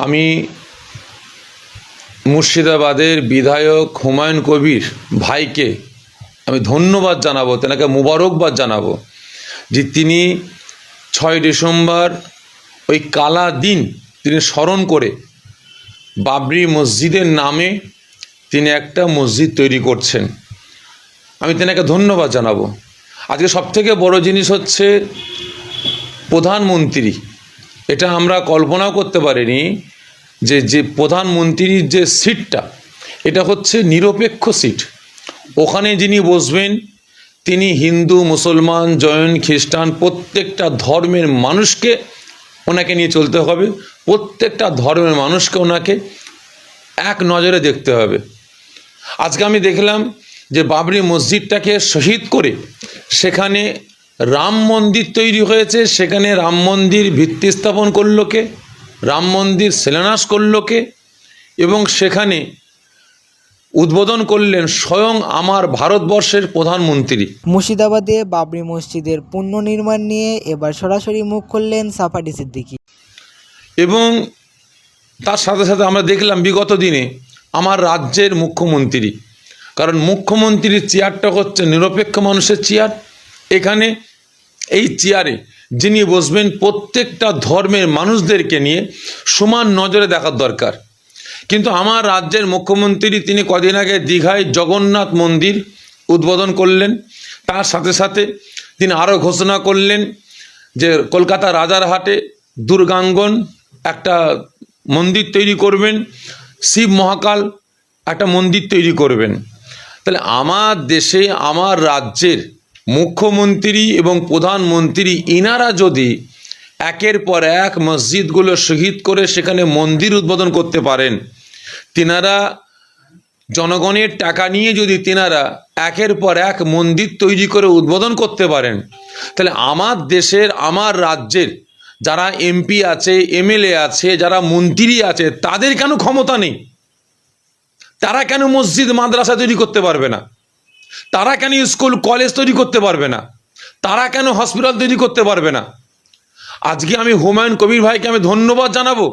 আমি মুর্শিদাবাদের বিধায়ক হুমায়ুন কবির ভাইকে আমি ধন্যবাদ জানাবো, তেনাকে মুবারকবাদ জানাবো যে তিনি 6 ডিসেম্বর ওই কালা দিন তিনি স্মরণ করে বাবরি মসজিদের নামে তিনি একটা মসজিদ তৈরি করছেন। আমি তেনাকে ধন্যবাদ জানাবো। আজকে সবথেকে বড় জিনিস হচ্ছে প্রধানমন্ত্রী, এটা আমরা কল্পনাও করতে পারিনি যে প্রধানমন্ত্রীর যে সিটটা এটা হচ্ছে নিরপেক্ষ সিট। ওখানে যিনি বসবেন তিনি হিন্দু, মুসলমান, জৈন, খ্রিস্টান প্রত্যেকটা ধর্মের মানুষকে ওনাকে নিয়ে চলতে হবে। প্রত্যেকটা ধর্মের মানুষকে ওনাকে এক নজরে দেখতে হবে। আজকে আমি দেখলাম যে বাবরি মসজিদটাকে শহীদ করে সেখানে রাম মন্দির তৈরি হয়েছে। সেখানে রাম মন্দির ভিত্তি স্থাপন করলো কে? রাম মন্দির শিলান্যাস করলো কে? এবং সেখানে উদ্বোধন করলেন স্বয়ং আমার ভারতবর্ষের প্রধানমন্ত্রী। মুর্শিদাবাদে বাবরি মসজিদের পুনর্নির্মাণ নিয়ে এবার সরাসরি মুখ খুললেন সাফারি সিদ্দিকী। এবং তার সাথে সাথে আমরা দেখলাম বিগত দিনে আমার রাজ্যের মুখ্যমন্ত্রী, কারণ মুখ্যমন্ত্রীর চেয়ারটা হচ্ছে নিরপেক্ষ মানুষের চেয়ার। এখানে এই চেয়ারে যিনি বসবেন প্রত্যেকটা ধর্মের মানুষদেরকে নিয়ে সমান নজরে দেখার দরকার। কিন্তু আমার রাজ্যের মুখ্যমন্ত্রী তিনি কদিন আগে দীঘায় জগন্নাথ মন্দির উদ্বোধন করলেন। তার সাথে সাথে তিনি আরও ঘোষণা করলেন যে কলকাতা রাজারহাটে দুর্গাঙ্গন একটা মন্দির তৈরি করবেন, শিব মহাকাল একটা মন্দির তৈরি করবেন। তাহলে আমার দেশে আমার রাজ্যের মুখ্যমন্ত্রী এবং প্রধানমন্ত্রী ইনারা যদি একের পর এক মসজিদগুলো শহীদ করে সেখানে মন্দির উদ্বোধন করতে পারেন, তিনারা জনগণের টাকা নিয়ে যদি তিনারা একের পর এক মন্দির তৈরি করে উদ্বোধন করতে পারেন, তাহলে আমার দেশের আমার রাজ্যের যারা এমপি আছে, এমএলএ আছে, যারা মন্ত্রী আছে, তাদের কেন ক্ষমতা নেই? তারা কেন মসজিদ মাদ্রাসা তৈরি করতে পারবে না? তারা কেন স্কুল কলেজ তৈরি করতে পারবে না? তারা কেন হসপিটাল তৈরি করতে পারবে না? আজকে আমি হুমায়ুন কবির ভাইকে আমি ধন্যবাদ জানাবো।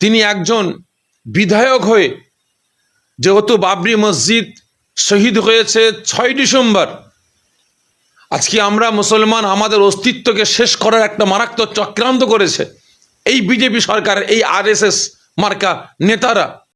তিনি একজন বিধায়ক হয়ে, যেহেতু বাবরি মসজিদ শহীদ হয়েছে 6 ডিসেম্বর, আজকে আমরা মুসলমান আমাদের অস্তিত্বকে শেষ করার একটা মারাত্মক চক্রান্ত করেছে এই বিজেপি সরকারের এই আরএসএস মার্কা নেতারা।